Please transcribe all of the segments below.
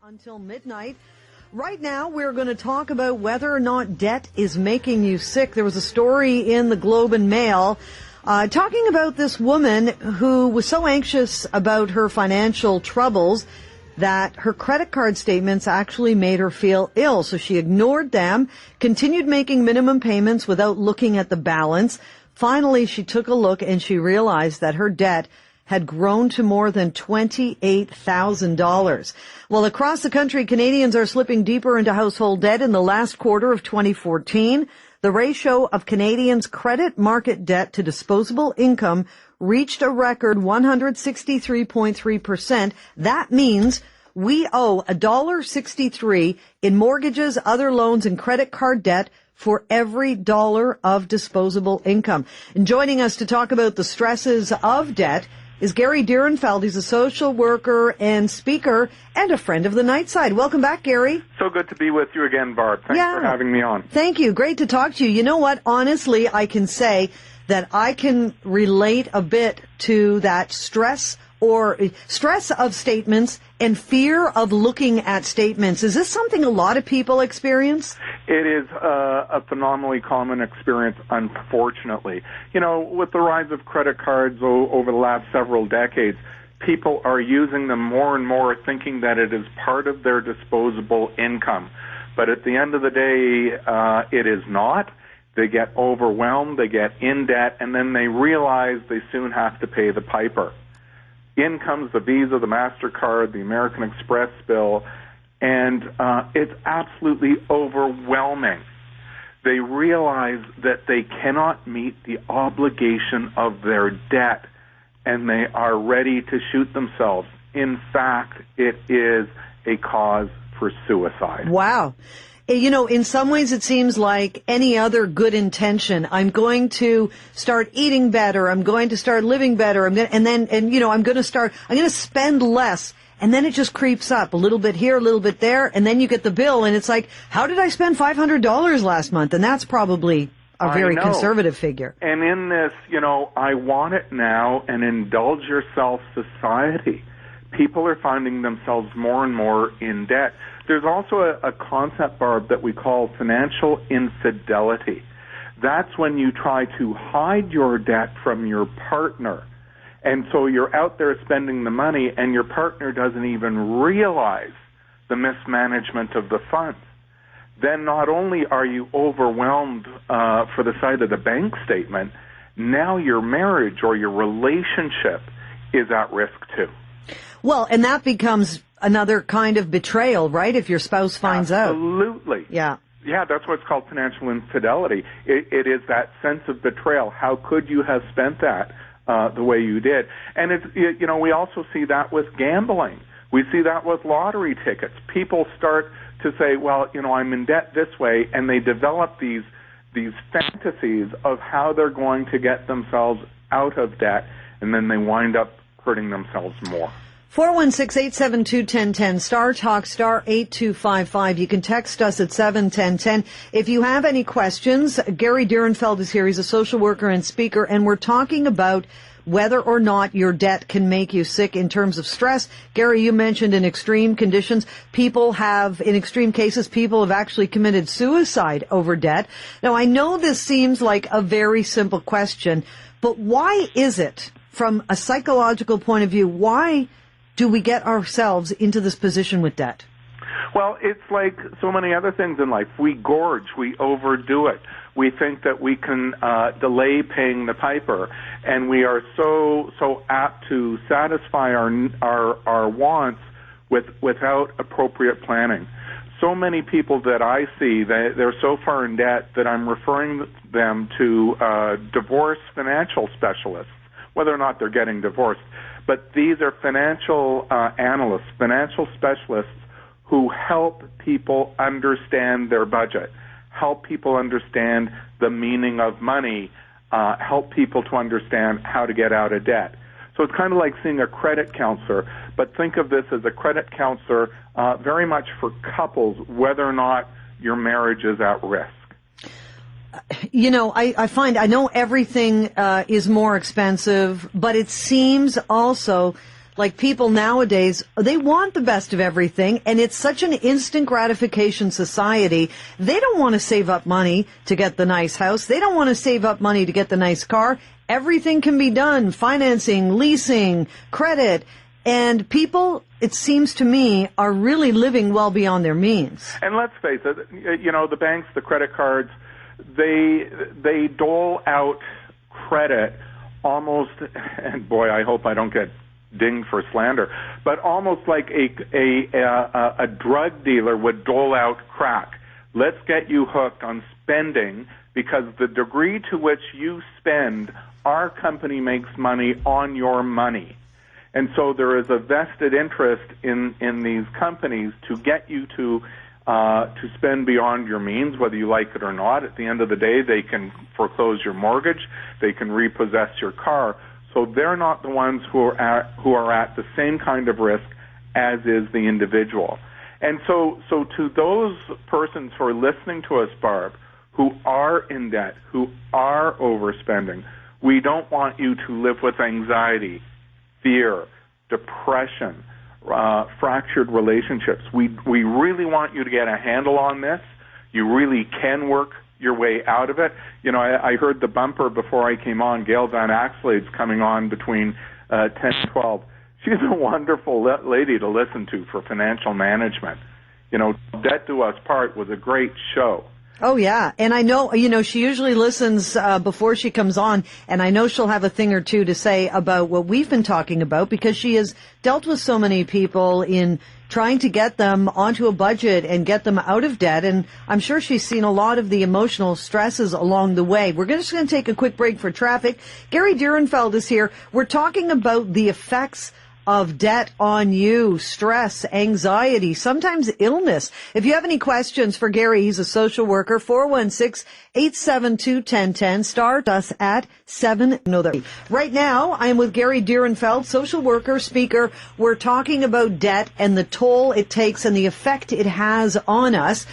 Until midnight. Right now, we're going to talk about whether or not debt is making you sick. There was a story in the Globe and Mail talking about this woman who was so anxious about her financial troubles that her credit card statements actually made her feel ill. So she ignored them, continued making minimum payments without looking at the balance. Finally, she took a look and she realized that her debt had grown to more than $28,000. Well, across the country, Canadians are slipping deeper into household debt in the last quarter of 2014. The ratio of Canadians' credit market debt to disposable income reached a record 163.3%. That means we owe $1.63 in mortgages, other loans, and credit card debt for every dollar of disposable income. And joining us to talk about the stresses of debt is Gary Dierenfeld. He's a social worker and speaker and a friend of the Nightside. Welcome back, Gary. So good to be with you again, Barb. Thanks for having me on. Thank you. Great to talk to you. You know what? Honestly, I can say that I can relate a bit to that stress of statements and fear of looking at statements. Is this something a lot of people experience? It is a phenomenally common experience, unfortunately. You know, with the rise of credit cards over the last several decades, people are using them more and more, thinking that it is part of their disposable income. But at the end of the day, it is not. They get overwhelmed, they get in debt, and then they realize they soon have to pay the piper. In comes the Visa, the MasterCard, the American Express bill, and it's absolutely overwhelming. They realize that they cannot meet the obligation of their debt, and they are ready to shoot themselves. In fact, it is a cause for suicide. Wow. You know, in some ways it seems like any other good intention. I'm going to start eating better. I'm going to start living better. I'm going to spend less. And then it just creeps up a little bit here, a little bit there. And then you get the bill and it's like, how did I spend $500 last month? And that's probably a very conservative figure. And in this, I want it now and indulge yourself society, people are finding themselves more and more in debt. There's also a concept, Barb, that we call financial infidelity. That's when you try to hide your debt from your partner. And so you're out there spending the money, and your partner doesn't even realize the mismanagement of the funds. Then not only are you overwhelmed for the sight of the bank statement, now your marriage or your relationship is at risk too. Well, and that becomes another kind of betrayal, right, if your spouse finds out? Absolutely. Yeah. Yeah, that's what's called financial infidelity. It is that sense of betrayal. How could you have spent that the way you did? And we also see that with gambling. We see that with lottery tickets. People start to say, well, I'm in debt this way, and they develop these fantasies of how they're going to get themselves out of debt, and then they wind up hurting themselves more. 416-872-1010, Star Talk, star 8255. You can text us at 71010. If you have any questions, Gary Dierenfeld is here. He's a social worker and speaker, and we're talking about whether or not your debt can make you sick in terms of stress. Gary, you mentioned in extreme conditions, in extreme cases, people have actually committed suicide over debt. Now, I know this seems like a very simple question, but why is it, from a psychological point of view, why do we get ourselves into this position with debt? Well, it's like so many other things in life. We gorge, we overdo it. We think that we can delay paying the piper, and we are so apt to satisfy our wants without appropriate planning. So many people that I see, they're so far in debt that I'm referring them to divorce financial specialists, whether or not they're getting divorced. But these are financial analysts, financial specialists who help people understand their budget, help people understand the meaning of money, help people to understand how to get out of debt. So it's kind of like seeing a credit counselor, but think of this as a credit counselor very much for couples, whether or not your marriage is at risk. I know everything is more expensive, but it seems also like people nowadays, they want the best of everything, and it's such an instant gratification society. They don't want to save up money to get the nice house. They don't want to save up money to get the nice car. Everything can be done, financing, leasing, credit, and people, it seems to me, are really living well beyond their means. And let's face it, you know, the banks, the credit cards, they dole out credit almost, and boy, I hope I don't get dinged for slander, but almost like a drug dealer would dole out crack. Let's get you hooked on spending, because the degree to which you spend, our company makes money on your money. And so there is a vested interest in these companies to get you to spend beyond your means, whether you like it or not. At the end of the day, they can foreclose your mortgage, they can repossess your car. So they're not the ones who are at the same kind of risk as is the individual. And so to those persons who are listening to us, Barb, who are in debt, who are overspending, we don't want you to live with anxiety, fear, depression, fractured relationships. We really want you to get a handle on this. You really can work your way out of it. You know, I heard the bumper before I came on. Gail Van Axelade's coming on between 10 and 12. She's a wonderful lady to listen to for financial management. You know, Debt Do Us Part was a great show. Oh, yeah. And I know, you know, she usually listens before she comes on, and I know she'll have a thing or two to say about what we've been talking about, because she has dealt with so many people in trying to get them onto a budget and get them out of debt. And I'm sure she's seen a lot of the emotional stresses along the way. We're just going to take a quick break for traffic. Gary Dierenfeld is here. We're talking about the effects of debt on you, stress, anxiety, sometimes illness. If you have any questions for Gary, he's a social worker, 416-872-1010. Start us at 7. Right now, I am with Gary Dierenfeld, social worker, speaker. We're talking about debt and the toll it takes and the effect it has on us.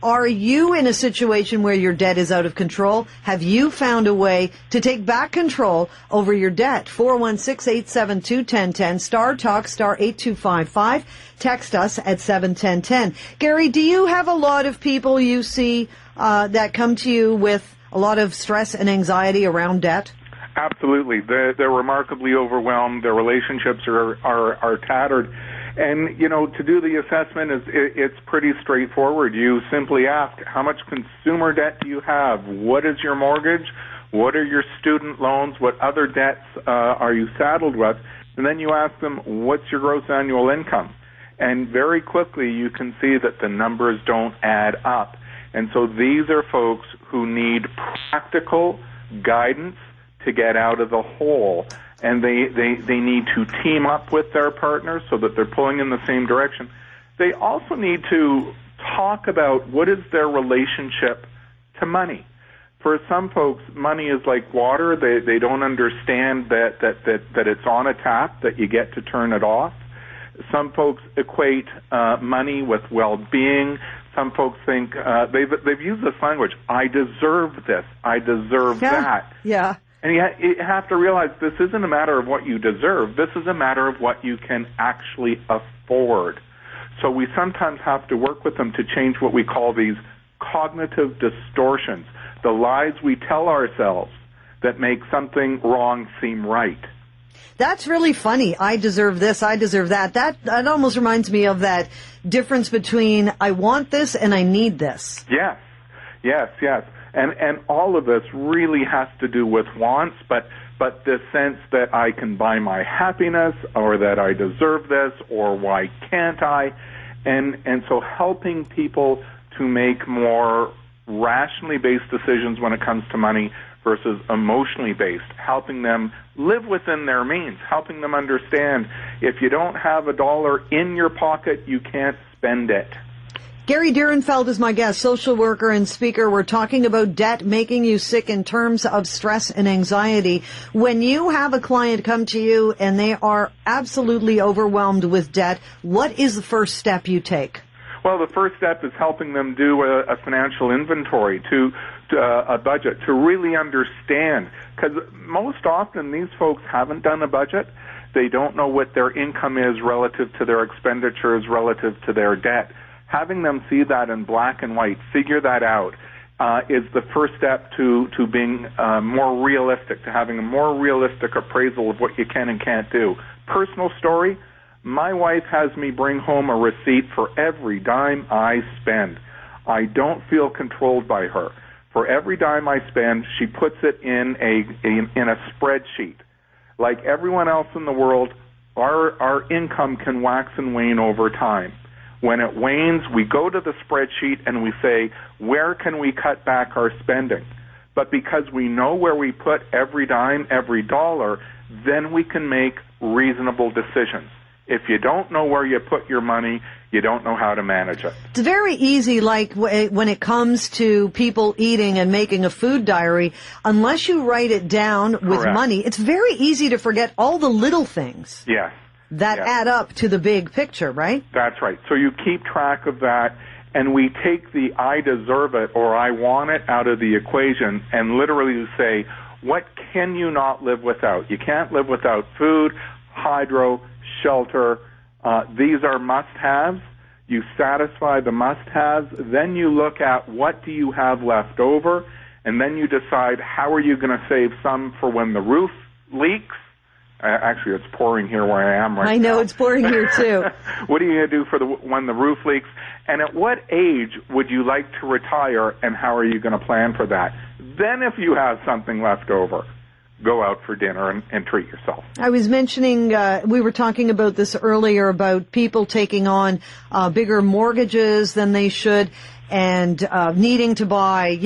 Are you in a situation where your debt is out of control? Have you found a way to take back control over your debt? 416-872-1010, star talk, star 8255. Text us at 71010. Gary, do you have a lot of people you see that come to you with a lot of stress and anxiety around debt? Absolutely. They're remarkably overwhelmed. Their relationships are tattered. And, you know, to do the assessment, it's pretty straightforward. You simply ask, how much consumer debt do you have? What is your mortgage? What are your student loans? What other debts are you saddled with? And then you ask them, what's your gross annual income? And very quickly you can see that the numbers don't add up. And so these are folks who need practical guidance to get out of the hole. And they need to team up with their partners so that they're pulling in the same direction. They also need to talk about what is their relationship to money. For some folks, money is like water. They don't understand that it's on a tap, that you get to turn it off. Some folks equate money with well-being. Some folks think they've used this language, I deserve this, I deserve that. Yeah. And you have to realize this isn't a matter of what you deserve. This is a matter of what you can actually afford. So we sometimes have to work with them to change what we call these cognitive distortions, the lies we tell ourselves that make something wrong seem right. That's really funny. I deserve this, I deserve that. That almost reminds me of that difference between I want this and I need this. Yes. And all of this really has to do with wants, but this sense that I can buy my happiness, or that I deserve this, or why can't I? And so helping people to make more rationally based decisions when it comes to money versus emotionally based, helping them live within their means, helping them understand if you don't have $1 in your pocket, you can't spend it. Gary Dierenfeld is my guest, social worker and speaker. We're talking about debt making you sick in terms of stress and anxiety. When you have a client come to you and they are absolutely overwhelmed with debt, what is the first step you take? Well, the first step is helping them do a financial inventory, to a budget, to really understand. Because most often these folks haven't done a budget. They don't know what their income is relative to their expenditures, relative to their debt. Having them see that in black and white, figure that out, is the first step to being more realistic, to having a more realistic appraisal of what you can and can't do. Personal story, my wife has me bring home a receipt for every dime I spend. I don't feel controlled by her. For every dime I spend, she puts it in a spreadsheet. Like everyone else in the world, our income can wax and wane over time. When it wanes, we go to the spreadsheet and we say, where can we cut back our spending? But because we know where we put every dime, every dollar, then we can make reasonable decisions. If you don't know where you put your money, you don't know how to manage it. It's very easy, like when it comes to people eating and making a food diary, unless you write it down with Correct. money, it's very easy to forget all the little things Yes. that Yes. add up to the big picture, right? That's right. So you keep track of that, and we take the I deserve it or I want it out of the equation and literally say, what can you not live without? You can't live without food, hydro, shelter. These are must-haves. You satisfy the must-haves. Then you look at what do you have left over, and then you decide how are you going to save some for when the roof leaks. Actually, it's pouring here where I am right now. I know, it's pouring here too. What are you going to do for when the roof leaks? And at what age would you like to retire, and how are you going to plan for that? Then if you have something left over, go out for dinner and treat yourself. I was mentioning, we were talking about this earlier, about people taking on bigger mortgages than they should, and wanting to buy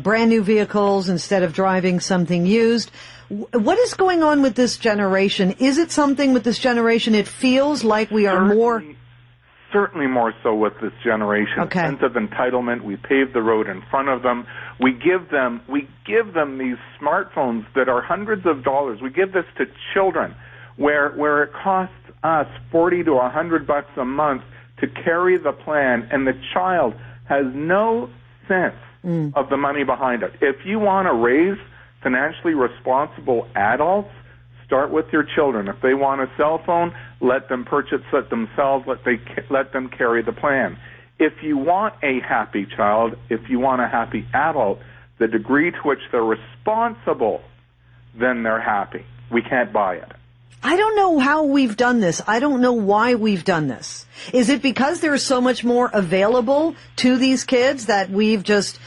brand new vehicles instead of driving something used. What is going on with this generation? Is it something with this generation? It feels like we are Certainly more so with this generation. Okay. Sense of entitlement. We pave the road in front of them. We give them these smartphones that are hundreds of dollars. We give this to children, where it costs us $40 to $100 a month to carry the plan, and the child has no sense of the money behind it. If you want to raise financially responsible adults, start with your children. If they want a cell phone, let them purchase it themselves. Let them carry the plan. If you want a happy child, if you want a happy adult, the degree to which they're responsible, then they're happy. We can't buy it. I don't know how we've done this. I don't know why we've done this. Is it because there's so much more available to these kids that we've just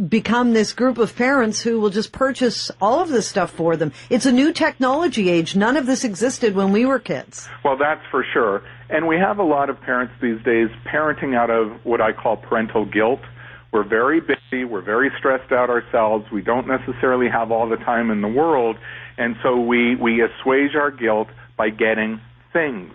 become this group of parents who will just purchase all of this stuff for them? It's a new technology age. None of this existed when we were kids. Well, that's for sure. And we have a lot of parents these days parenting out of what I call parental guilt. We're very busy. We're very stressed out ourselves. We don't necessarily have all the time in the world. And so we assuage our guilt by getting things.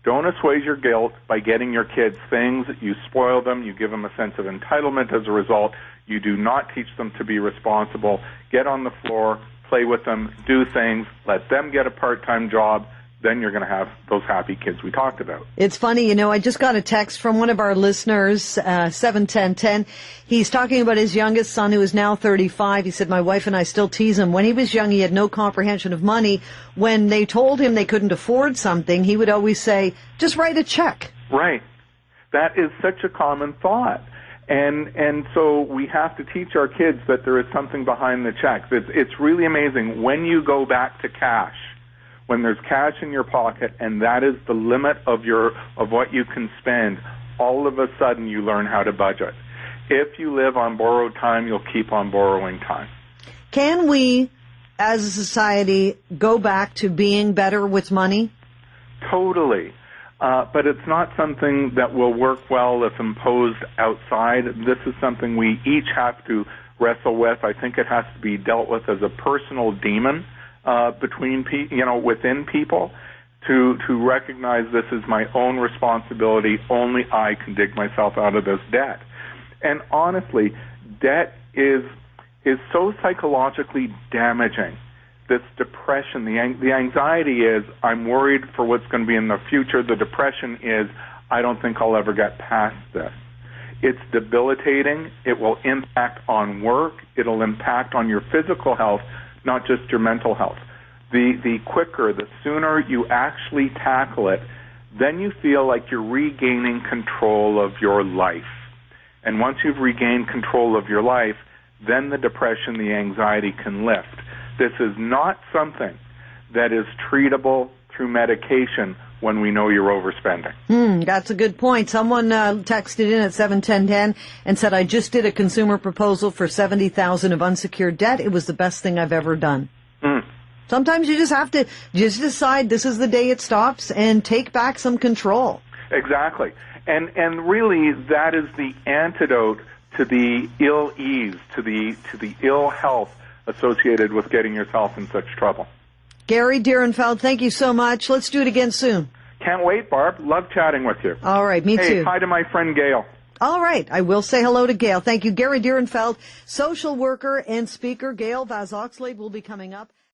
Don't assuage your guilt by getting your kids things. You spoil them. You give them a sense of entitlement as a result. You do not teach them to be responsible. Get on the floor, play with them, do things, let them get a part-time job. Then you're going to have those happy kids we talked about. It's funny, I just got a text from one of our listeners, 71010. He's talking about his youngest son, who is now 35. He said, my wife and I still tease him. When he was young, he had no comprehension of money. When they told him they couldn't afford something, he would always say, just write a check. Right. That is such a common thought. And so we have to teach our kids that there is something behind the checks. It's really amazing when you go back to cash. When there's cash in your pocket and that is the limit of what you can spend, all of a sudden you learn how to budget. If you live on borrowed time, you'll keep on borrowing time. Can we, as a society, go back to being better with money? Totally. But it's not something that will work well if imposed outside. This is something we each have to wrestle with. I think it has to be dealt with as a personal demon within people, to recognize this is my own responsibility. Only I can dig myself out of this debt. And honestly, debt is so psychologically damaging. This depression, the anxiety is I'm worried for what's going to be in the future. The depression is I don't think I'll ever get past this. It's debilitating. It will impact on work. It'll impact on your physical health, not just your mental health. The quicker, the sooner you actually tackle it, then you feel like you're regaining control of your life. And once you've regained control of your life, then the depression, the anxiety can lift. This is not something that is treatable through medication when we know you're overspending. That's a good point. Someone texted in at 71010 and said, I just did a consumer proposal for $70,000 of unsecured debt. It was the best thing I've ever done. Sometimes you just have to just decide this is the day it stops and take back some control. Exactly. And really that is the antidote to the ill ease, to the ill health associated with getting yourself in such trouble. Gary Dierenfeld, thank you so much. Let's do it again soon. Can't wait, Barb. Love chatting with you. All right, me too. Hi to my friend Gail. All right, I will say hello to Gail. Thank you. Gary Dierenfeld, social worker and speaker. Gail Vaz Oxlade will be coming up.